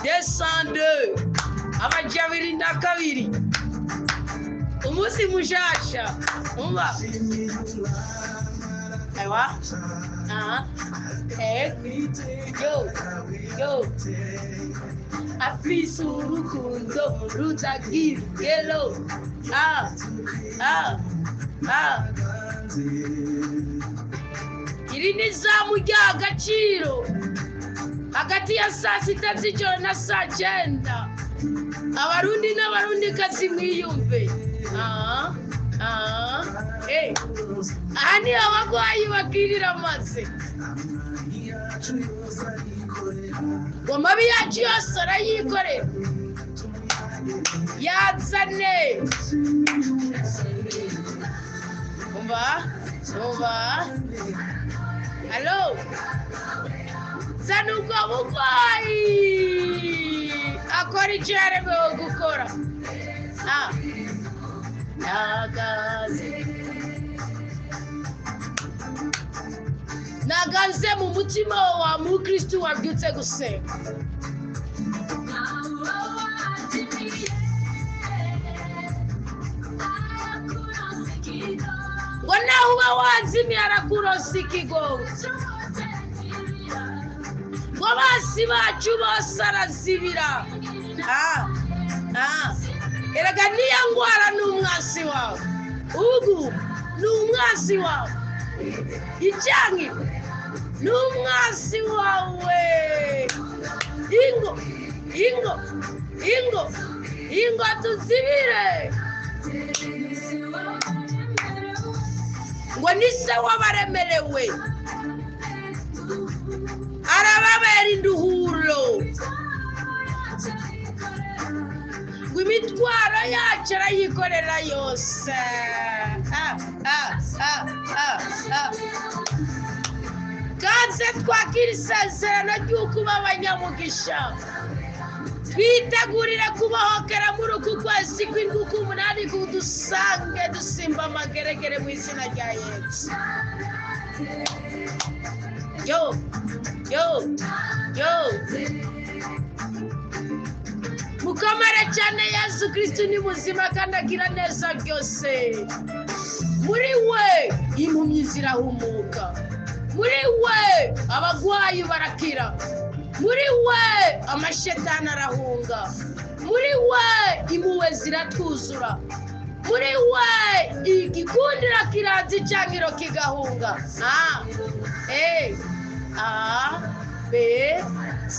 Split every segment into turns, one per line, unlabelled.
Descende amajyabiri na kabiri umunsi mushasha umva ewa yo afise urukundo rutagira yelo iri ni zamu ry'agaciro hagati ya saa sita z'ijoro na saa cyenda abarundi n'abarundikazi mwiyumve aha ni abagwayi bakirira amaze ngo mabi yacu yose arayikorera yazane umva halo zana ubwo bugwayi akora icyo yaremewe gukora nagaze mu mutima wa mukristo wabyutse gusenga ngo naho uba wazimiye arakurosa ikigongo ngo basi bacu bose arazibira erega niyo ngwara ni umwasi wawe ubu ni umwasi wawe icyanki ni umwasi wawe ingo tuzibire ngo ni se w'abaremerewe arababera induhuro ngo imitwaro yacu arayikorera yose kaze twakira isezerano ry'uko uba abanyamugisha twitegurire kubohokera muri uku kwezi kw'indwi k'umunani kudusange dusimba amageregere mu izina rya Yesu yo mukomere cyane Yesu Kristo ni muzima kandi agira neza byose muri we impumyi zirahumuka muri we abagwayi barakira muri we amashetani arahunga muri we impuhwe ziratwuzura muri we igikundiro kiraza icyangiro kigahunga B C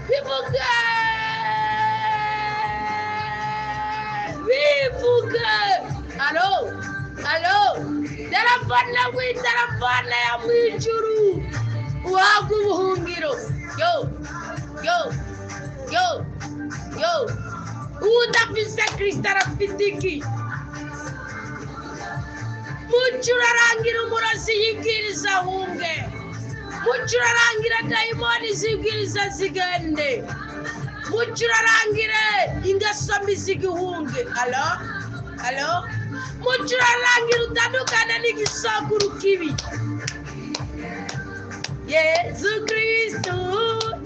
bivuge alo telefone ya mwijuru uhabwa ubuhungiro yo udafise Kristo arafite iki mucurarangira umurozi yibwiriza ahunge mucurarangira dayimoni zibwiriza zigende mucurarangire ingeso mbi zigihunge alo mucurarangira utandukane n'igisokuru kibi Yesu Kristo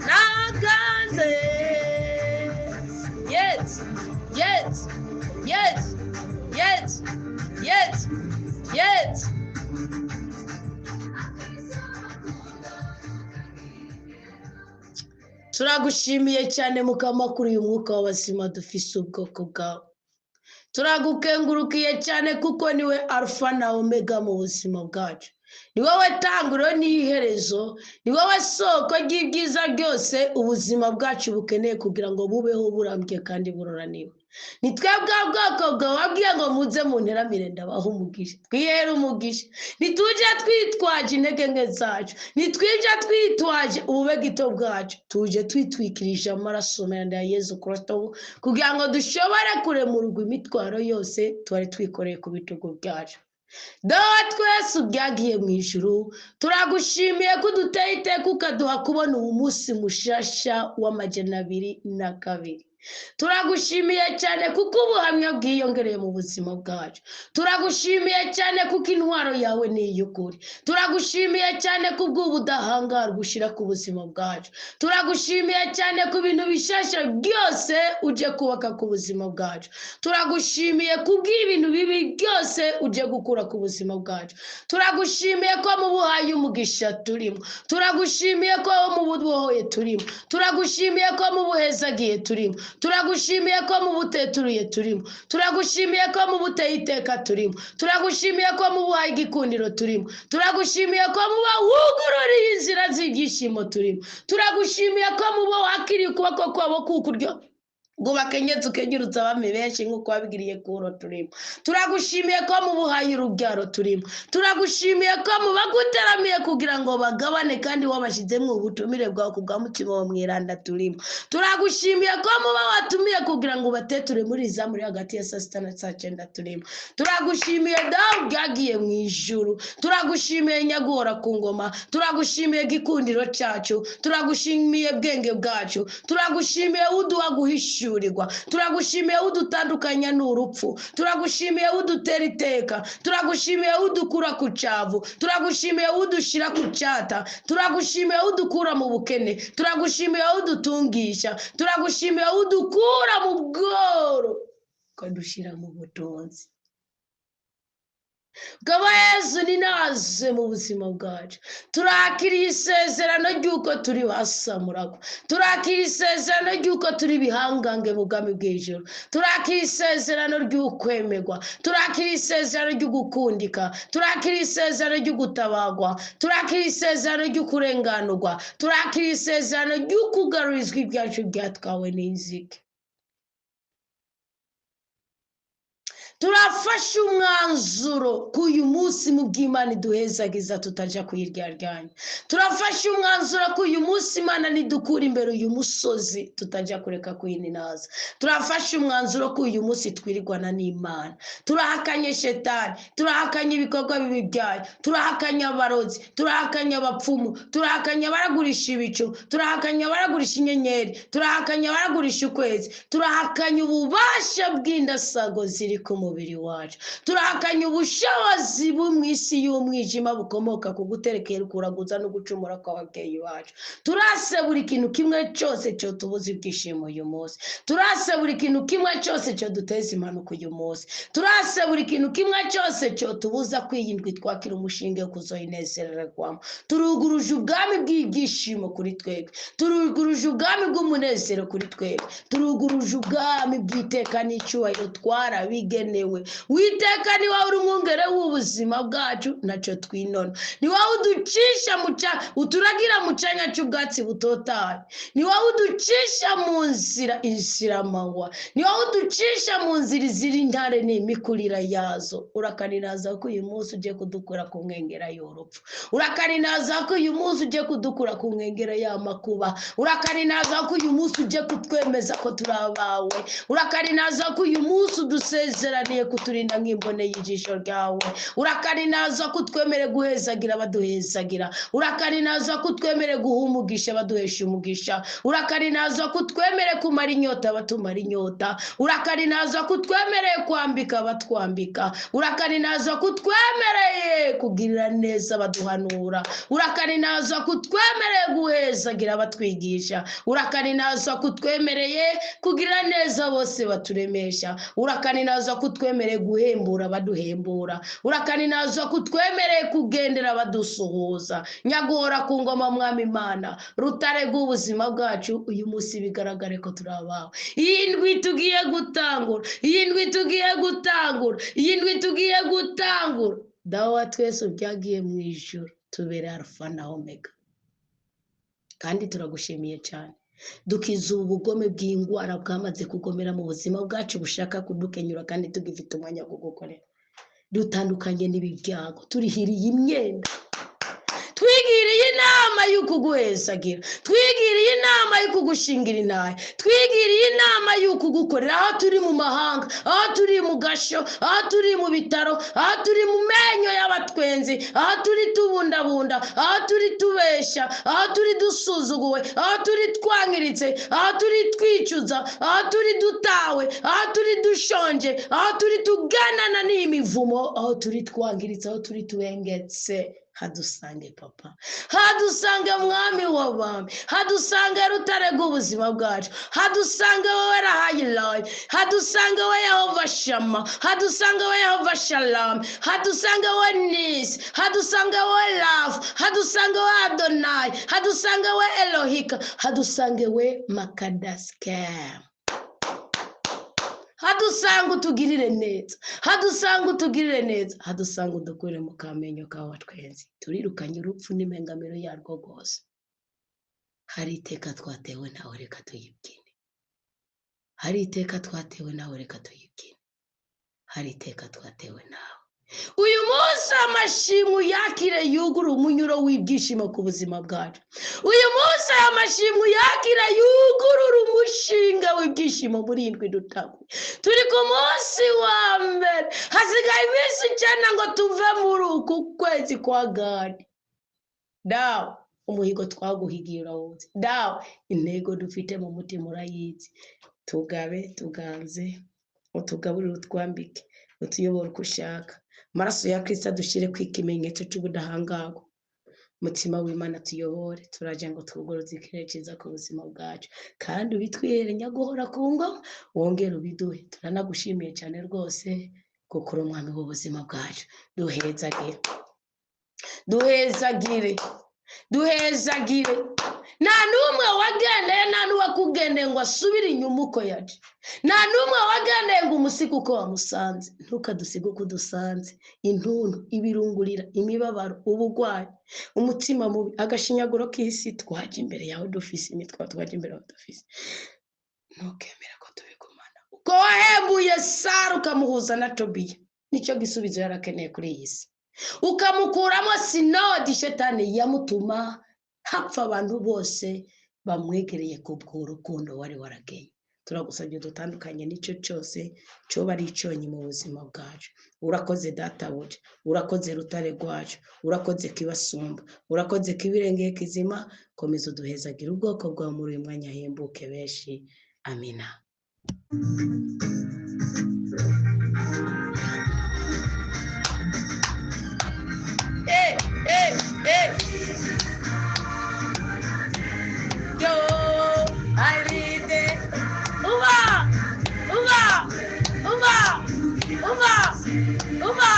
nagaze yes turagushimiye cyane mukamakuru uyu mwuka w'abazima dufise ubwoko bwawe turagukengurukiye cyane kuko niwe alfa na omega mu buzima bwacu ni wowe tanguro n'iherezo ni wowe soko ry'ibyiza byose ubuzima bwacu bukeneye kugira ngo bubeho burambye kandi buroraniwe ni twebwe bwoko bwawe wabwiye ngo muze mu nteramire ndabaho umugisha twihere umugisha nituje twitwaje intege nke zacu nitwije twitwaje ubube gito bwacu tuje twitwikirije amaraso meza ya Yesu Kristo kugira ngo dushobore kuremurwa imitwaro yose twari twikoreye ku bitugu byacu dawe twese ubyagiye mu ijuru turagushimiye ko duteye iteka ukaduha kubona uwo munsi mushasha w'amajana 202 turagushimiye cyane kuko ubuhamya bwiyongereye mu buzima bwacu. Turagushimiye cyane kuko intwaro yawe ni iy'ukuri. Turagushimiye cyane kubw'ubudahangarwa ushyira ku buzima bwacu. Turagushimiye cyane ku bintu bishasha byose uje kubaka ku buzima bwacu. Turagushimiye kubw'ibintu bibi byose uje gukura ku buzima bwacu. Turagushimiye ko mu buhaye umugisha turimo. Turagushimiye ko mu bubohoye turimo. Turagushimiye ko mu buhezagiye turimo. Turagushimiye ko mu buteturuye turimo. Turagushimiye ko mu buteye iteka turimo. Turagushimiye ko mu buhaye igikundiro turimo. Turagushimiye ko mu bahugururiye inzira z'ibyishimo turimo. Turagushimiye ko mu bo wakiriye ukuboko kwabo kukuryo ngo bakenyetse ukenyurutse abami benshi nk'uko wabigiriye kuro turimo. Turagushimiye ko mu buhaye urubyaro turimo. Turagushimiye ko mu baguteramiye kugira ngo bagabane kandi wabashyizemo ubutumire bwawe ku bwa mutima wo mwiranda turimo. Turagushimiye ko mu watumiye kugira ngo bateture muri muri hagati ya saa sita na saa cyenda turimo. Turagushimiye dawe byagiye mu ijuru. Turagushimiye nyaguhora ku ngoma. Turagushimiye gikundiro cyacu. Turagushimiye bwenge bwacu. Turagushimiye uduha guhisha. Turagushimiye udutandukanya n'urupfu. Turagushimiye udutera iteka. Turagushimiye udukura ku cyavu. Turagushimiye udushira ku cyata. Turagushimiye udukura mu bukene. Turagushimiye udutungisha. Turagushimiye udukura mu bworo ukadushira mu butunzi. Gaba Yesu ni naze mu buzima bwacu. Turakiriye isezerano ry'uko turi basamuragwa. Turakiriye isezerano ry'uko turi bihangange mu bwami bw'ijuru. Turakiriye isezerano ry'ukwemegwa. Turakiriye isezerano ry'ugukundika. Turakiriye isezerano ry'ugutabagwa. Turakiriye isezerano ry'ukurenganurwa. Turakiriye isezerano ry'ukugarurizwa ibyacu byatwawe n'inzige. Turafashe umwanzuro ko uyu munsi mu bw'Imana iduhezagiza tutajya kuyiryarya. Turafashe umwanzuro ko uyu munsi Imana nidukura imbere uyu musozi tutajya kureka kuyininaza. Turafashe umwanzuro ko uyu munsi twirirwana n'Imana. Turahakanye shetani, turahakanye ibikorwa bibi byayo, turahakanye abarozi, turahakanye abapfumu, turahakanye abaragurisha ibicu, turahakanye abaragurisha inyenyeri, turahakanye abaragurisha ukwezi, turahakanye ububasha bw'indasago ziri ku mubiri wacu. Turahakanye ubushobozi bw'isi y'umwijima bukomoka ku guterekera kuraguza no gucumura kw'ababyeyi bacu. Turase buri kintu kimwe cyose cyo tubuze ibyishimo uyu munsi. Turase buri kintu kimwe cyose cyo duteza impanuka uyu munsi. Turase buri kintu kimwe cyose cyo tubuza kwiyindwi twakira umushinge wo kuzoyinezererwamo. Turuguruje ubwami bw'ibyishimo kuri twebwe. Turuguruje ubwami bw'umunezero kuri twebwe. Turuguruje ubwami bw'iteka n'icyubahiro twarabigenewe. Witeka ni wowe uri umwungere w'ubuzima bwacu ntacyo twinona. Ni wowe uducisha uturagira mu cyanya cy'ubwatsi butotaye. Ni wowe uducisha mu nzira iziramawa. Ni wowe uducisha mu nzira izira intare n'imikurira yazo. Urakaninaza ko uyu munsi ugiye kudukura ku nkengera y'urupfu. Urakaninaza ko uyu munsi ugiye kudukura ku nkengera y'amakuba. Urakaninaza ko uyu munsi ugiye kutwemeza ko turi abawe. Urakaninaza ko uyu munsi udusezeraniye kuturinda nk'imbone y'ijisho ryawe. Urakaninaza ko twemere guhezagira abaduhezagira. Urakaninaza ko twemere guha umugisha abaduhesha umugisha. Urakaninaza ko twemere kumara inyota abatumara inyota. Urakaninaza ko twemereye kwambika abatwambika. Urakaninaza ko twemereye kugirira neza abaduhanura. Urakaninaza ko twemereye guhezagira abatwigisha. Urakaninaza ko twemereye kugira neza bose baturemesha. Urakaninaza ko twemereye guhembura abaduhembura. Urakaninaza ko twemereye kugendera abadusuhuza. Nyaguhora ku ngoma mwami Imana, rutare rw'ubuzima bwacu uyu munsi bigaragare ko turi abawe. Iyi ndwi tugiye gutangura, iyi ndwi tugiye gutangura, iyi ndwi tugiye gutangura. Dawa twese byagiye mu ijuru tubere Alpha na Omega. Kandi turagushimiye cyane. Dukiza ubugome bw'indwara bwamaze kugomera mu buzima bwacu bushaka kudukenyura kandi tugifite umwanya wo gukorera. Dutandukanye n'ibibyago, turihiriye imyenda. twigiriye inama y'ukuguhezagira, twigiriye inama y'ukugushingira intahe, twigiriye inama y'ukugukorera aho turi mu mahanga, aho turi mu gasho, aho turi mu bitaro, aho turi mu menyo y'abatwenzi, aho turi tubundabunda, aho turi tubeshya, aho turi dusuzuguwe, aho turi twangiritse, aho turi twicuza, aho turi dutawe, aho turi dushonje, aho turi tuganana n'imivumo, aho turi twangiritse, aho turi tubengetse. Hadusange papa, hadusange mwami w'abami, hadusange rutare rw'ubuzima bwacu, hadusange wowe Rahayilai, hadusange wowe Yehova Shama, hadusange wowe Yehova Shalom, hadusange wowe Nisi, hadusange wowe Rafu, hadusange wowe Adonai, hadusange wowe Elohika, hadusange wowe Makadaskem. Hadusanga utugirire neza, hadusanga utugirire neza, hadusanga udukure mu kamenyo kawe twenzi, turirukanye urupfu n'imengamiro yarwo rwose. Hari iteka twatewe nawe, reka tuyibwine. Hari iteka twatewe nawe, reka tuyibwine. Hari iteka twatewe nawe. Uyu munsi amashimwe yakire yugura umunyuro w'ibyishimo ku buzima bwacu. Uyu munsi amashimwe yakire yugura umushinga w'ibyishimo muri indwi dutaku. Turi ku munsi wa mbere, hasigaye iminsi 9 ngo tuve muri uku kwezi kwa Gadi. Dawe umuhigo twaguhigiye urawuzi, dawe intego dufite mu mutima urayizi. Tugabe tuganze, utugaburire utwambike, utuyobore uko ushaka. Maraso ya Kristo adushire ku ikimenyetso cy'ubudahangarwa. Mutima w'Imana tuyobore, turaje ngo twugoroze ikirere cyiza ku buzima bwacu, kandi ubitwere nyaguhora ku ngoma, wongere ubiduhe. Turanagushimiye cyane rwose kuko uri umwami w'ubuzima bwacu. Duhezagire, duhezagire, duhezagire. Nta numwe wagendeye, nta n'uwakugendeye ngo asubire inyuma uko yaje. Nta numwe wagendeye ngo umusige uko wamusanze. Ntukadusige uko dusanze. Intuntu, ibirungurira, imibabaro, ubugwayi, umutima mubi, agashinyaguro k'isi, twaje imbere yawe dufise imitwe, twaje imbere yawe dufise. Ntukemera ko tubigumana. Uko wahembuye Sara ukamuhuza na Tobiya, nicyo gisubizo yarakeneye kuri iyi si. Ukamukuramo sinodi shetani yamutuma hapfa abantu bose bamwegereye kubw'urukundo wari waragenye. Turagusabye dutandukanye n'icyo cyose cyoba ari icyonyi mu buzima bwacu. Urakoze databuja, urakoze rutare rwacu, urakoze kibasumba, urakoze kibirengeye kizima. Komeza uduhezagira ubwoko bwawe muri uyu mwanya hembuke benshi. Amina. Yo, I read it. Uva, uva, uva, uva, uva.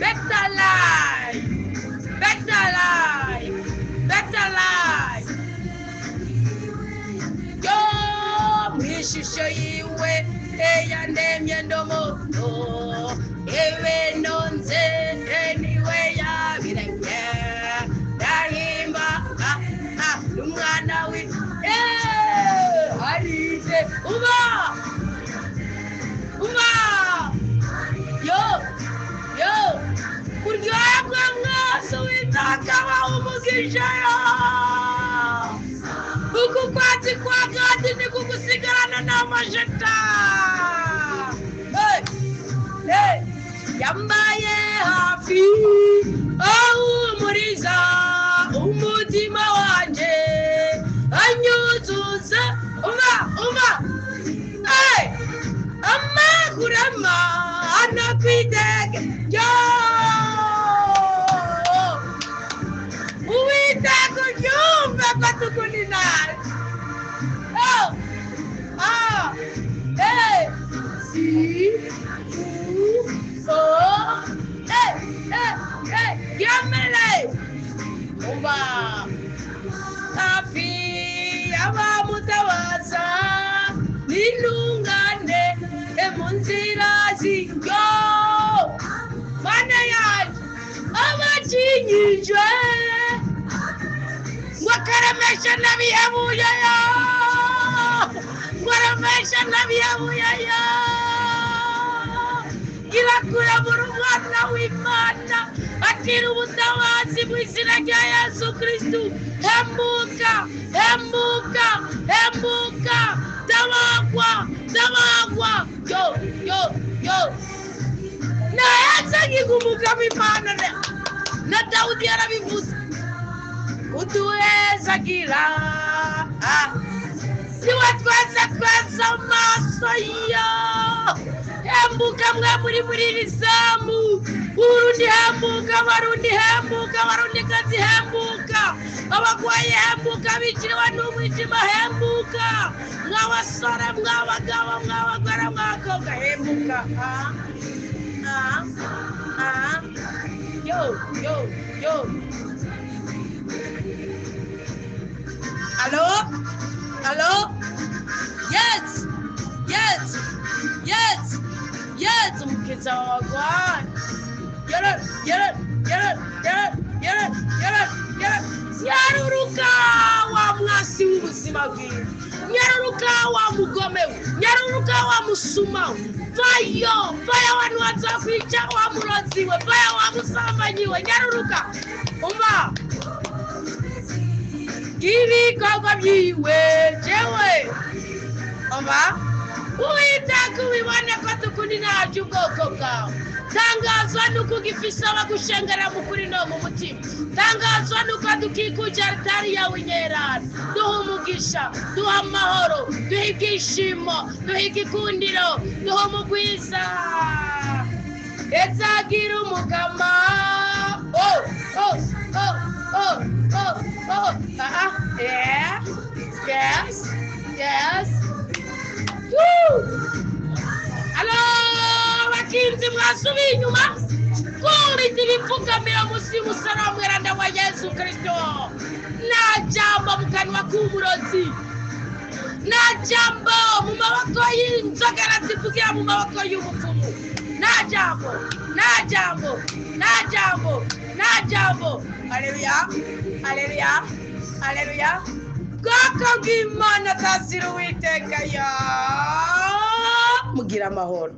Better life, better life, better life. Yo, mwishusho yiwe eyandemye ndomoto, ewe nonze niwe yabirenge. Umwana we harize uba yo kuryoha bwa mwese w'itaka umugisha yo. Uku kwezi kwa Gadi ni kugusigarana n'amajeta. Yambaye hafi ahumuriza umutima wanje, anyuzuza amagurama anakwitege yo. Uwiteka unyumve patukuni nawe. Yamele uba hafi abamutabaza n'intungane mu nzira ziyo. Mana yaje abakinyijwe ngo karemesha n'abiyabuye yo, karemesha n'abiyabuye yo. Irakura mu mwana w'Imana akira ubutabazi mu izina rya Yesu Kristo. Hembuka, hembuka, hembuka, tabagwa, tabagwa. Yo na yazagiga umugabo Imana na Dawudi yarabivuze utuwezagira siwe twese amaso yo. Hembuka mwe muri iri zamu, Burundi hembuka, Barundi hembuka, Barundikazi hembuka, abagwayi hembuka, bikiriwe n'umwijima hembuka, mw'abasore mw'abagabo mw'abagore mw'abakobwa hembuka. Yo. Hello? Yes. Umukiza w'abagwayi. Nyaruruka wa mwasi w'ubuzima bwiwe. Nyaruruka wa mugome we. Nyaruruka wa musuma we. Vayo wanu wazakwica wa murozi we. Vayo wa musambanyi we. Nyaruruka. Umva. Ibikorwa byiwe jewe. Umva. Uwiteka ubibone ko tukundi ntacu ubwoko bwawe. Tangazwa nuko ugifise abagushengera mu kuri no mu mutima. Tangazwa nuko dukikuje altari yawe inyerana. Duha umugisha, duha amahoro, duha ibyishimo, duha igikundiro, duha umugwiza. Ezagira umugama. Yes. Hello, bakinzi mwasubiye inyuma kurita ibipfukamira munsi y'umusaraba mweranda wa Yesu Kristo. Nta jambo mu kanwa k'umurozi, nta jambo mu maboko y'inzogera zivugira mu maboko y'umupfumu. Nta jambo. Haleluya. Bwoko bw'Imana tazira Uwiteka ya mugira amahoro.